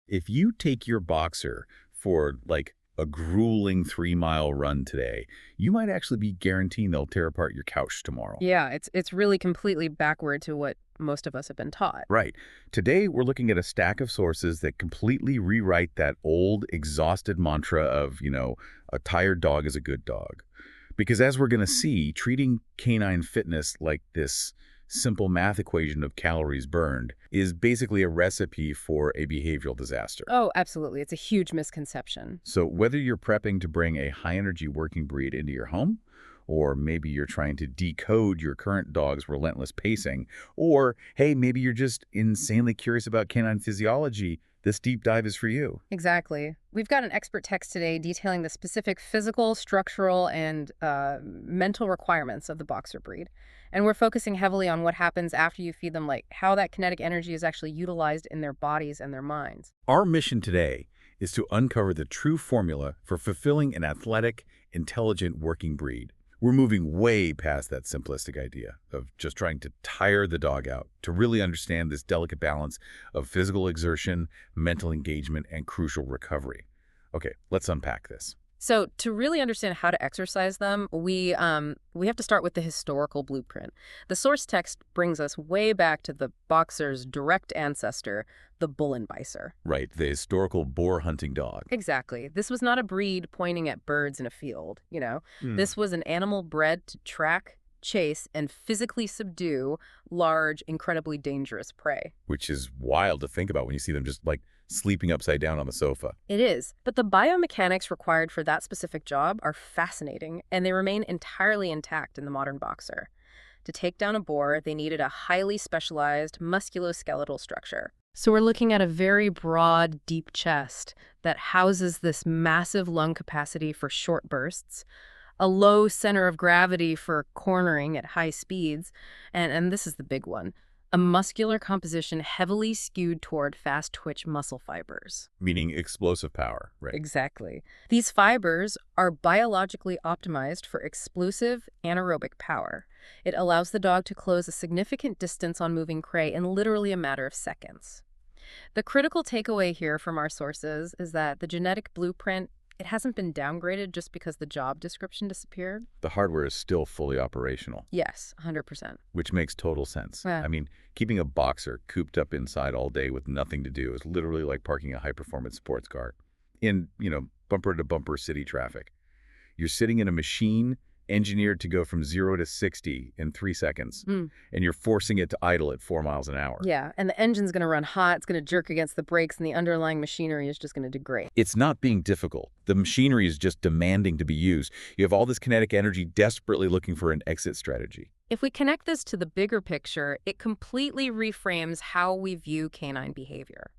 If you take your boxer for like a grueling 3-mile run today, you might actually be guaranteeing they'll tear apart your couch tomorrow. Yeah, it's really completely backward to what most of us have been taught. Right. Today, we're looking at a stack of sources that completely rewrite that old, exhausted mantra of, a tired dog is a good dog. Because as we're going to see, treating canine fitness like this simple math equation of calories burned is basically a recipe for a behavioral disaster. Oh, absolutely. It's a huge misconception. So whether you're prepping to bring a high-energy working breed into your home, or maybe you're trying to decode your current dog's relentless pacing, or, hey, maybe you're just insanely curious about canine physiology, this deep dive is for you. Exactly. We've got an expert text today detailing the specific physical, structural, and mental requirements of the boxer breed. And we're focusing heavily on what happens after you feed them, like how that kinetic energy is actually utilized in their bodies and their minds. Our mission today is to uncover the true formula for fulfilling an athletic, intelligent working breed. We're moving way past that simplistic idea of just trying to tire the dog out to really understand this delicate balance of physical exertion, mental engagement, and crucial recovery. Okay, let's unpack this. So to really understand how to exercise them, we have to start with the historical blueprint. The source text brings us way back to the boxer's direct ancestor, the Bullenbeißer. Right, the historical boar hunting dog. Exactly. This was not a breed pointing at birds in a field. This was an animal bred to track, chase, and physically subdue large, incredibly dangerous prey. Which is wild to think about when you see them just like sleeping upside down on the sofa. It is. But the biomechanics required for that specific job are fascinating, and they remain entirely intact in the modern boxer. To take down a boar, they needed a highly specialized musculoskeletal structure. So we're looking at a very broad, deep chest that houses this massive lung capacity for short bursts, a low center of gravity for cornering at high speeds, and this is the big one, a muscular composition heavily skewed toward fast-twitch muscle fibers. Meaning explosive power, right? Exactly. These fibers are biologically optimized for explosive anaerobic power. It allows the dog to close a significant distance on moving prey in literally a matter of seconds. The critical takeaway here from our sources is that the genetic blueprint, it hasn't been downgraded just because the job description disappeared. The hardware is still fully operational. Yes, 100%. Which makes total sense. Yeah. I mean, keeping a boxer cooped up inside all day with nothing to do is literally like parking a high-performance sports car in, bumper-to-bumper city traffic. You're sitting in a machine engineered to go from 0 to 60 in 3 seconds, and you're forcing it to idle at 4 miles an hour. Yeah, and the engine's going to run hot, it's going to jerk against the brakes, and the underlying machinery is just going to degrade. It's not being difficult. The machinery is just demanding to be used. You have all this kinetic energy desperately looking for an exit strategy. If we connect this to the bigger picture, it completely reframes how we view canine behavior.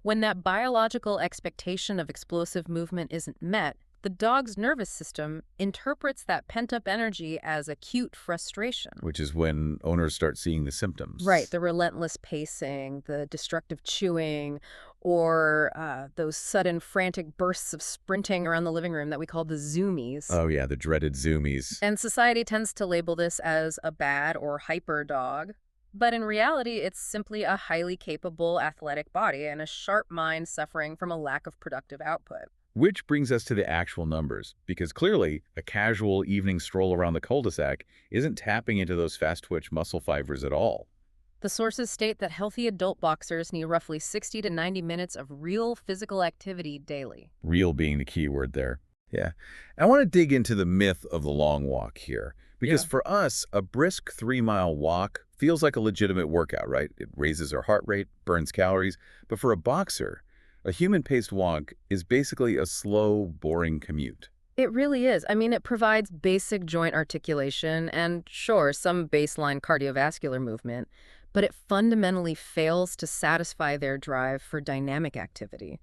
When that biological expectation of explosive movement isn't met, the dog's nervous system interprets that pent-up energy as acute frustration. Which is when owners start seeing the symptoms. Right, the relentless pacing, the destructive chewing, or those sudden frantic bursts of sprinting around the living room that we call the zoomies. Oh yeah, the dreaded zoomies. And society tends to label this as a bad or hyper dog. But in reality, it's simply a highly capable athletic body and a sharp mind suffering from a lack of productive output. Which brings us to the actual numbers, because clearly a casual evening stroll around the cul-de-sac isn't tapping into those fast-twitch muscle fibers at all. The sources state that healthy adult boxers need roughly 60 to 90 minutes of real physical activity daily. Real being the key word there. Yeah. I want to dig into the myth of the long walk here, because for us, a brisk 3-mile walk feels like a legitimate workout, right? It raises our heart rate, burns calories, but for a boxer, a human-paced walk is basically a slow, boring commute. It really is. I mean, it provides basic joint articulation and, sure, some baseline cardiovascular movement, but it fundamentally fails to satisfy their drive for dynamic activity.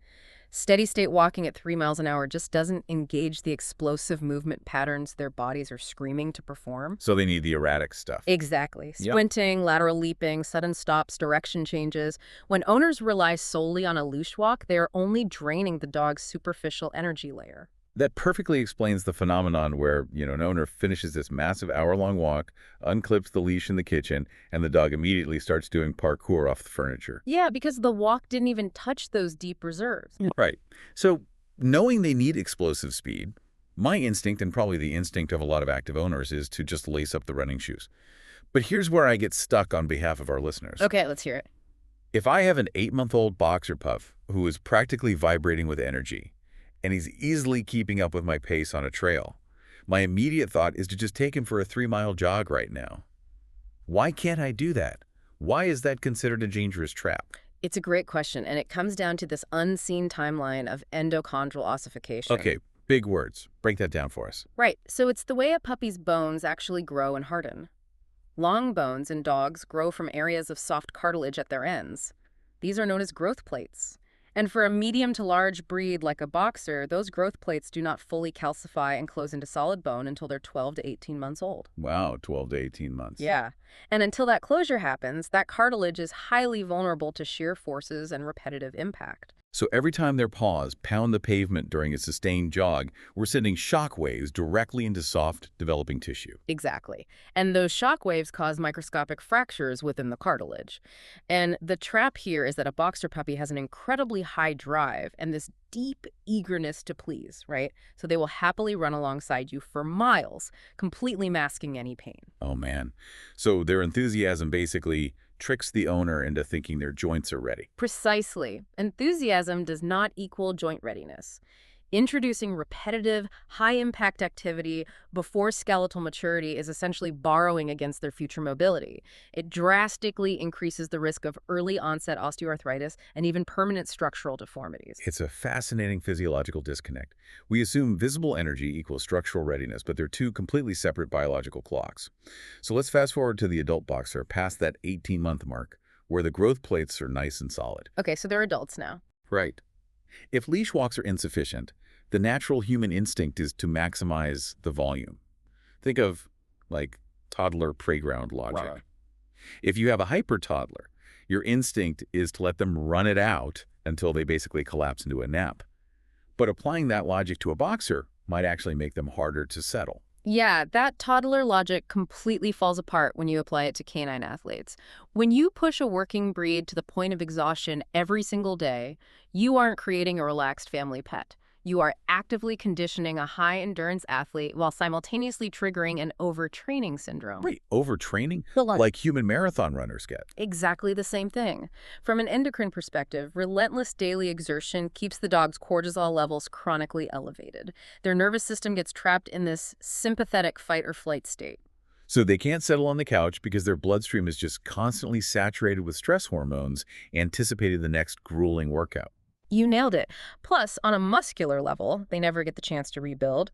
Steady-state walking at 3 miles an hour just doesn't engage the explosive movement patterns their bodies are screaming to perform. So they need the erratic stuff. Exactly. Sprinting, lateral leaping, sudden stops, direction changes. When owners rely solely on a loose walk, they are only draining the dog's superficial energy layer. That perfectly explains the phenomenon where, an owner finishes this massive hour-long walk, unclips the leash in the kitchen, and the dog immediately starts doing parkour off the furniture. Yeah, because the walk didn't even touch those deep reserves. Right. So, knowing they need explosive speed, my instinct, and probably the instinct of a lot of active owners, is to just lace up the running shoes. But here's where I get stuck on behalf of our listeners. Okay, let's hear it. If I have an 8-month-old boxer pup who is practically vibrating with energy, and he's easily keeping up with my pace on a trail, my immediate thought is to just take him for a 3-mile jog right now. Why can't I do that? Why is that considered a dangerous trap? It's a great question, and it comes down to this unseen timeline of endochondral ossification. Okay, big words. Break that down for us. Right, so it's the way a puppy's bones actually grow and harden. Long bones in dogs grow from areas of soft cartilage at their ends. These are known as growth plates. And for a medium to large breed like a boxer, those growth plates do not fully calcify and close into solid bone until they're 12 to 18 months old. Wow, 12 to 18 months. Yeah. And until that closure happens, that cartilage is highly vulnerable to shear forces and repetitive impact. So every time their paws pound the pavement during a sustained jog, we're sending shock waves directly into soft, developing tissue. Exactly. And those shock waves cause microscopic fractures within the cartilage. And the trap here is that a boxer puppy has an incredibly high drive and this deep eagerness to please, right? So they will happily run alongside you for miles, completely masking any pain. Oh, man. So their enthusiasm basically tricks the owner into thinking their joints are ready. Precisely. Enthusiasm does not equal joint readiness. Introducing repetitive, high-impact activity before skeletal maturity is essentially borrowing against their future mobility. It drastically increases the risk of early-onset osteoarthritis and even permanent structural deformities. It's a fascinating physiological disconnect. We assume visible energy equals structural readiness, but they're two completely separate biological clocks. So let's fast forward to the adult boxer past that 18-month mark, where the growth plates are nice and solid. Okay, so they're adults now. Right. If leash walks are insufficient, the natural human instinct is to maximize the volume. Think of, like, toddler playground logic. Right. If you have a hyper toddler, your instinct is to let them run it out until they basically collapse into a nap. But applying that logic to a boxer might actually make them harder to settle. Yeah, that toddler logic completely falls apart when you apply it to canine athletes. When you push a working breed to the point of exhaustion every single day, you aren't creating a relaxed family pet. You are actively conditioning a high-endurance athlete while simultaneously triggering an overtraining syndrome. Right, overtraining? Hold on. Like human marathon runners get. Exactly the same thing. From an endocrine perspective, relentless daily exertion keeps the dog's cortisol levels chronically elevated. Their nervous system gets trapped in this sympathetic fight-or-flight state. So they can't settle on the couch because their bloodstream is just constantly saturated with stress hormones, anticipating the next grueling workout. You nailed it. Plus, on a muscular level, they never get the chance to rebuild.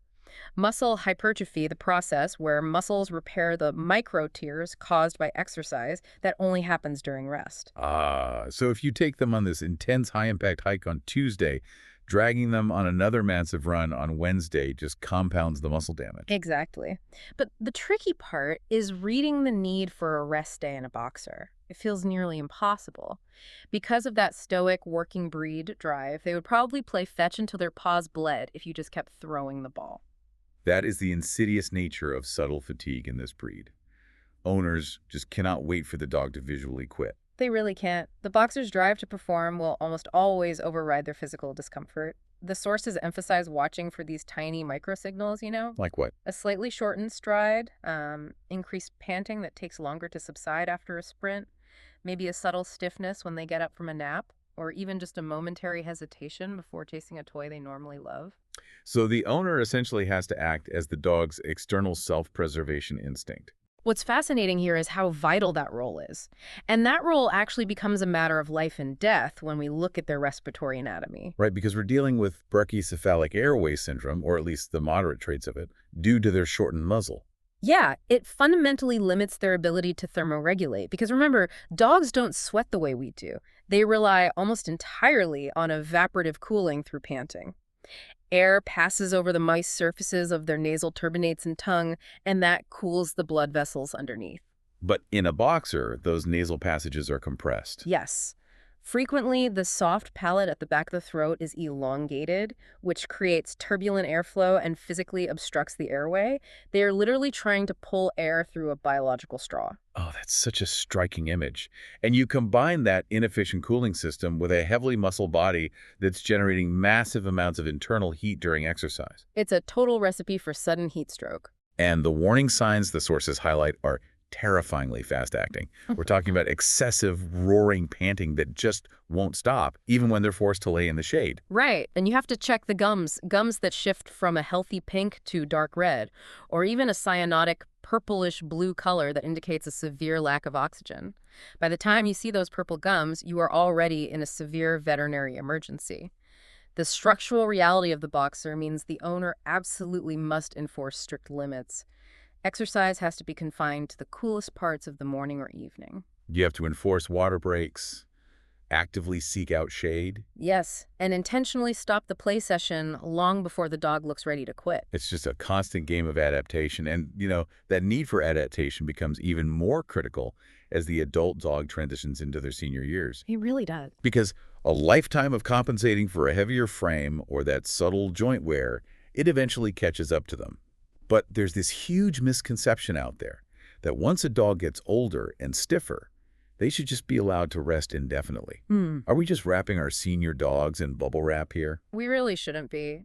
Muscle hypertrophy, the process where muscles repair the micro tears caused by exercise, that only happens during rest. So if you take them on this intense high-impact hike on Tuesday, dragging them on another massive run on Wednesday just compounds the muscle damage. Exactly. But the tricky part is reading the need for a rest day in a boxer. It feels nearly impossible. Because of that stoic working breed drive, they would probably play fetch until their paws bled if you just kept throwing the ball. That is the insidious nature of subtle fatigue in this breed. Owners just cannot wait for the dog to visually quit. They really can't. The boxer's drive to perform will almost always override their physical discomfort. The sources emphasize watching for these tiny microsignals, Like what? A slightly shortened stride, increased panting that takes longer to subside after a sprint, maybe a subtle stiffness when they get up from a nap, or even just a momentary hesitation before chasing a toy they normally love. So the owner essentially has to act as the dog's external self-preservation instinct. What's fascinating here is how vital that role is. And that role actually becomes a matter of life and death when we look at their respiratory anatomy. Right, because we're dealing with brachycephalic airway syndrome, or at least the moderate traits of it, due to their shortened muzzle. Yeah, it fundamentally limits their ability to thermoregulate. Because remember, dogs don't sweat the way we do. They rely almost entirely on evaporative cooling through panting. Air passes over the moist surfaces of their nasal turbinates and tongue, and that cools the blood vessels underneath. But in a boxer, those nasal passages are compressed. Yes. Frequently, the soft palate at the back of the throat is elongated, which creates turbulent airflow and physically obstructs the airway. They are literally trying to pull air through a biological straw. Oh, that's such a striking image. And you combine that inefficient cooling system with a heavily muscle body that's generating massive amounts of internal heat during exercise. It's a total recipe for sudden heat stroke. And the warning signs the sources highlight are terrifyingly fast-acting. We're talking about excessive, roaring panting that just won't stop, even when they're forced to lay in the shade. Right, and you have to check the gums that shift from a healthy pink to dark red, or even a cyanotic purplish blue color that indicates a severe lack of oxygen. By the time you see those purple gums, you are already in a severe veterinary emergency. The structural reality of the boxer means the owner absolutely must enforce strict limits. Exercise has to be confined to the coolest parts of the morning or evening. You have to enforce water breaks, actively seek out shade. Yes, and intentionally stop the play session long before the dog looks ready to quit. It's just a constant game of adaptation. And, that need for adaptation becomes even more critical as the adult dog transitions into their senior years. He really does. Because a lifetime of compensating for a heavier frame or that subtle joint wear, it eventually catches up to them. But there's this huge misconception out there that once a dog gets older and stiffer, they should just be allowed to rest indefinitely. Are we just wrapping our senior dogs in bubble wrap here? We really shouldn't be.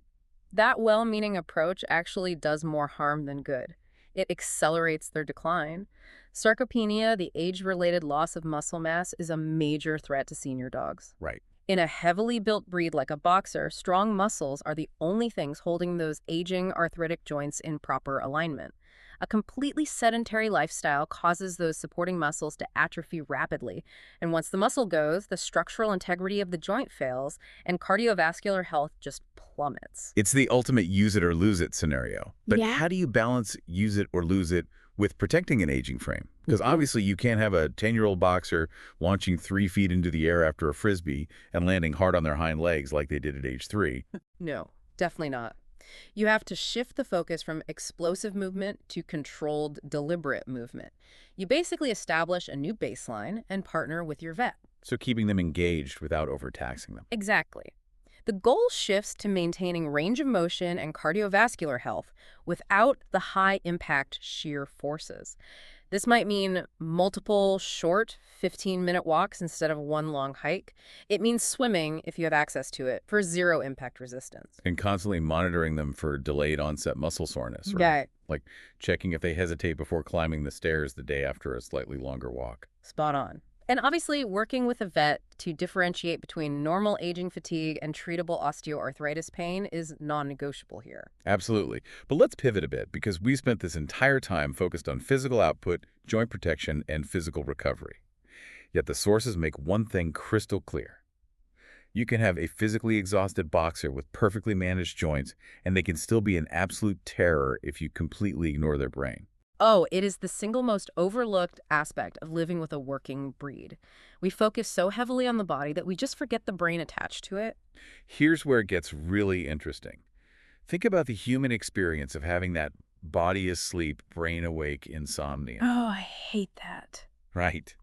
That well-meaning approach actually does more harm than good. It accelerates their decline. Sarcopenia, the age-related loss of muscle mass, is a major threat to senior dogs. Right. In a heavily built breed like a boxer, strong muscles are the only things holding those aging arthritic joints in proper alignment. A completely sedentary lifestyle causes those supporting muscles to atrophy rapidly, and once the muscle goes, the structural integrity of the joint fails, and cardiovascular health just plummets. It's the ultimate use it or lose it scenario. But Yeah. how do you balance use it or lose it with protecting an aging frame? Because obviously you can't have a 10-year-old boxer launching 3 feet into the air after a Frisbee and landing hard on their hind legs like they did at age 3. No, definitely not. You have to shift the focus from explosive movement to controlled, deliberate movement. You basically establish a new baseline and partner with your vet. So keeping them engaged without overtaxing them. Exactly. The goal shifts to maintaining range of motion and cardiovascular health without the high-impact sheer forces. This might mean multiple short 15-minute walks instead of one long hike. It means swimming, if you have access to it, for zero impact resistance. And constantly monitoring them for delayed onset muscle soreness. Or Yeah, like checking if they hesitate before climbing the stairs the day after a slightly longer walk. spot on. And obviously, working with a vet to differentiate between normal aging fatigue and treatable osteoarthritis pain is non-negotiable here. Absolutely. But let's pivot a bit because we spent this entire time focused on physical output, joint protection, and physical recovery. Yet the sources make one thing crystal clear. You can have a physically exhausted boxer with perfectly managed joints, and they can still be an absolute terror if you completely ignore their brain. Oh, it is the single most overlooked aspect of living with a working breed. We focus so heavily on the body that we just forget the brain attached to it. Here's where it gets really interesting. Think about the human experience of having that body asleep, brain awake insomnia. Oh, I hate that. Right.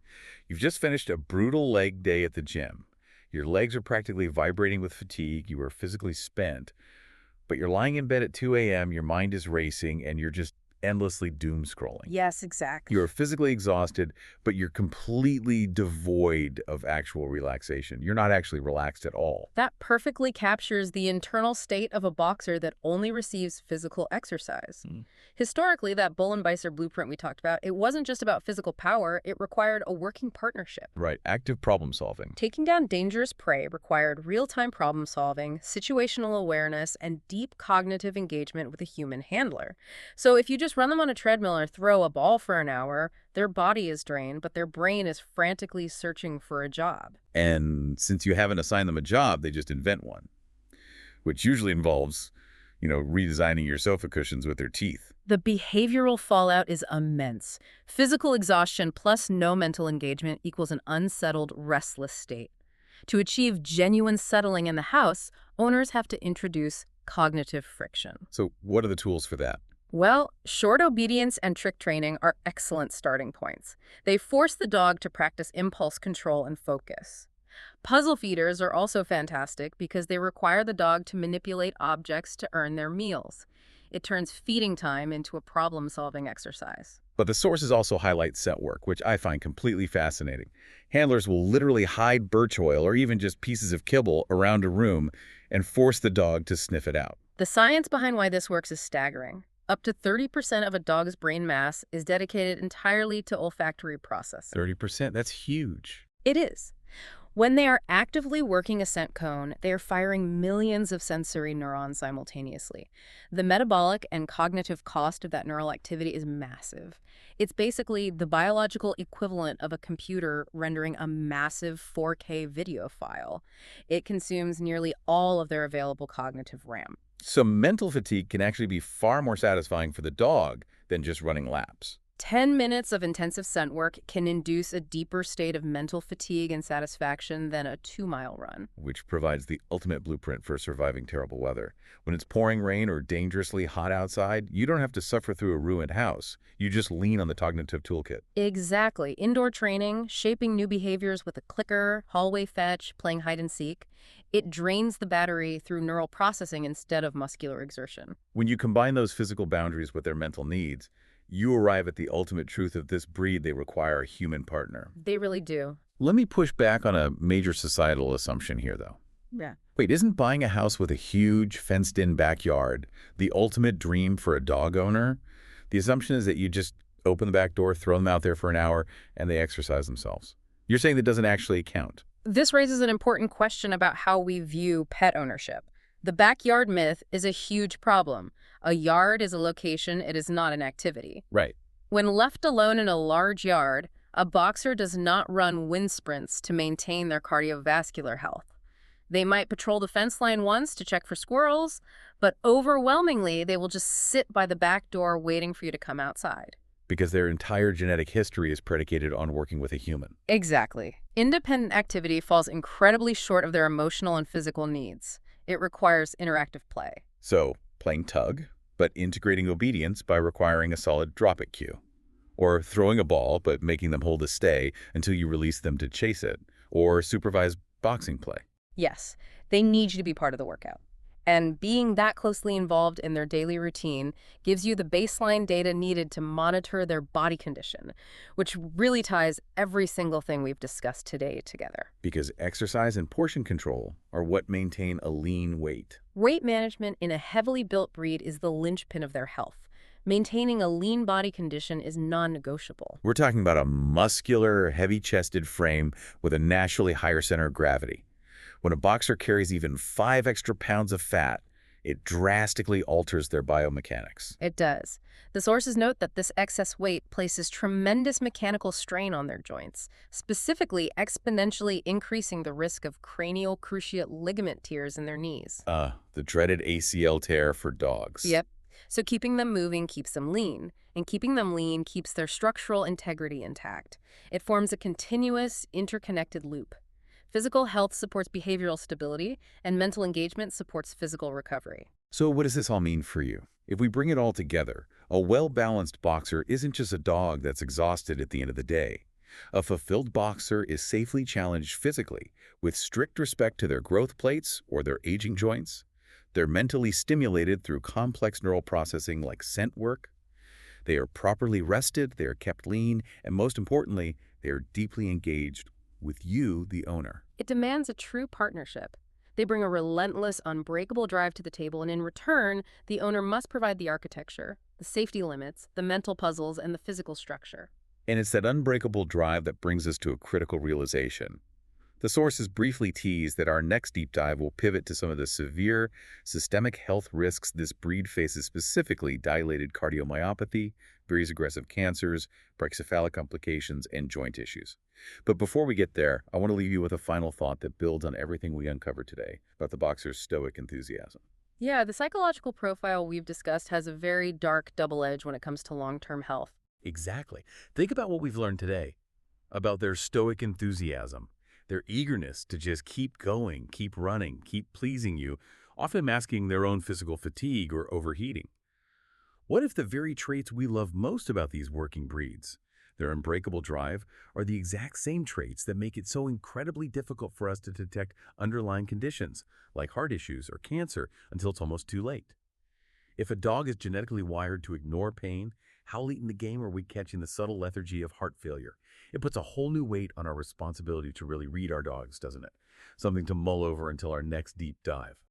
You've just finished a brutal leg day at the gym. Your legs are practically vibrating with fatigue. You are physically spent. But you're lying in bed at 2 a.m., your mind is racing, and you're just endlessly doom scrolling. Yes, exactly. You're physically exhausted, but you're completely devoid of actual relaxation. You're not actually relaxed at all. That perfectly captures the internal state of a boxer that only receives physical exercise. Historically, that bull and Beiser blueprint we talked about, it wasn't just about physical power, it required a working partnership. Right, active problem solving. Taking down dangerous prey required real-time problem solving, situational awareness, and deep cognitive engagement with a human handler. So if you just run them on a treadmill or throw a ball for an hour, their body is drained, but their brain is frantically searching for a job. And since you haven't assigned them a job, they just invent one, which usually involves, redesigning your sofa cushions with their teeth. The behavioral fallout is immense. Physical exhaustion plus no mental engagement equals an unsettled, restless state. To achieve genuine settling in the house, owners have to introduce cognitive friction. So what are the tools for that? Well, short obedience and trick training are excellent starting points. They force the dog to practice impulse control and focus. Puzzle feeders are also fantastic because they require the dog to manipulate objects to earn their meals. It turns feeding time into a problem-solving exercise. But the sources also highlight scent work, which I find completely fascinating. Handlers will literally hide birch oil or even just pieces of kibble around a room and force the dog to sniff it out. The science behind why this works is staggering. Up to 30% of a dog's brain mass is dedicated entirely to olfactory processing. 30%? That's huge. It is. When they are actively working a scent cone, they are firing millions of sensory neurons simultaneously. The metabolic and cognitive cost of that neural activity is massive. It's basically the biological equivalent of a computer rendering a massive 4K video file. It consumes nearly all of their available cognitive RAM. So mental fatigue can actually be far more satisfying for the dog than just running laps. 10 minutes of intensive scent work can induce a deeper state of mental fatigue and satisfaction than a 2-mile run. Which provides the ultimate blueprint for surviving terrible weather. When it's pouring rain or dangerously hot outside, you don't have to suffer through a ruined house. You just lean on the cognitive toolkit. Exactly. Indoor training, shaping new behaviors with a clicker, hallway fetch, playing hide and seek. It drains the battery through neural processing instead of muscular exertion. When you combine those physical boundaries with their mental needs, you arrive at the ultimate truth of this breed. They require a human partner. They really do. Let me push back on a major societal assumption here, though. Yeah. Wait, isn't buying a house with a huge, fenced-in backyard the ultimate dream for a dog owner? The assumption is that you just open the back door, throw them out there for an hour, and they exercise themselves. You're saying that doesn't actually count. This raises an important question about how we view pet ownership. The backyard myth is a huge problem. A yard is a location, it is not an activity. Right. When left alone in a large yard, a boxer does not run wind sprints to maintain their cardiovascular health. They might patrol the fence line once to check for squirrels, but overwhelmingly they will just sit by the back door waiting for you to come outside. Because their entire genetic history is predicated on working with a human. Exactly. Independent activity falls incredibly short of their emotional and physical needs. It requires interactive play. So, playing tug, but integrating obedience by requiring a solid drop-it cue. Or throwing a ball, but making them hold a stay until you release them to chase it. Or supervise boxing play. Yes, they need you to be part of the workout. And being that closely involved in their daily routine gives you the baseline data needed to monitor their body condition, which really ties every single thing we've discussed today together. Because exercise and portion control are what maintain a lean weight. Weight management in a heavily built breed is the linchpin of their health. Maintaining a lean body condition is non-negotiable. We're talking about a muscular, heavy-chested frame with a naturally higher center of gravity. When a boxer carries even 5 extra pounds of fat, it drastically alters their biomechanics. It does. The sources note that this excess weight places tremendous mechanical strain on their joints, specifically exponentially increasing the risk of cranial cruciate ligament tears in their knees. The dreaded ACL tear for dogs. Yep. So keeping them moving keeps them lean, and keeping them lean keeps their structural integrity intact. It forms a continuous, interconnected loop. Physical health supports behavioral stability, and mental engagement supports physical recovery. So what does this all mean for you? If we bring it all together, a well-balanced boxer isn't just a dog that's exhausted at the end of the day. A fulfilled boxer is safely challenged physically, with strict respect to their growth plates or their aging joints. They're mentally stimulated through complex neural processing like scent work. They are properly rested, they are kept lean, and most importantly, they are deeply engaged with you, the owner. It demands a true partnership. They bring a relentless, unbreakable drive to the table, and in return, the owner must provide the architecture, the safety limits, the mental puzzles, and the physical structure. And it's that unbreakable drive that brings us to a critical realization. The sources briefly tease that our next deep dive will pivot to some of the severe systemic health risks this breed faces, specifically dilated cardiomyopathy, various aggressive cancers, brachycephalic complications, and joint issues. But before we get there, I want to leave you with a final thought that builds on everything we uncovered today about the boxer's stoic enthusiasm. Yeah, the psychological profile we've discussed has a very dark double edge when it comes to long-term health. Exactly. Think about what we've learned today about their stoic enthusiasm, their eagerness to just keep going, keep running, keep pleasing you, often masking their own physical fatigue or overheating. What if the very traits we love most about these working breeds, Their unbreakable drive are the exact same traits that make it so incredibly difficult for us to detect underlying conditions, like heart issues or cancer, until it's almost too late. If a dog is genetically wired to ignore pain, how late in the game are we catching the subtle lethargy of heart failure? It puts a whole new weight on our responsibility to really read our dogs, doesn't it? Something to mull over until our next deep dive.